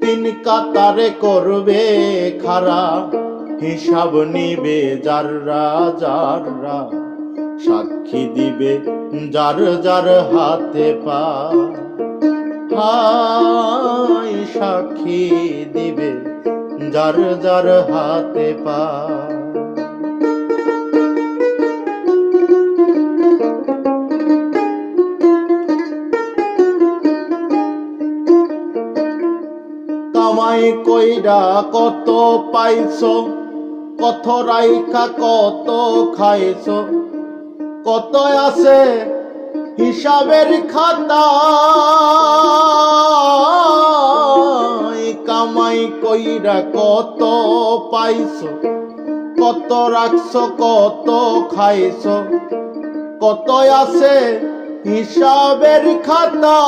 তিন কাতারে করবে খাড়া, হিসাব নিবে যাররা যাররা, সাক্ষী দিবে যার যার হাতে পা। হায় সাক্ষী দিবে যার যার হাতে পা। কামাই কইরা কত পাইছো, কত রাইখা কত খাইছো, কত আছে হিসাবের খাতা। কামাই কইরা কত পাইছো, কত রাখছো কত খাইছো, কত আছে হিসাবের খাতা।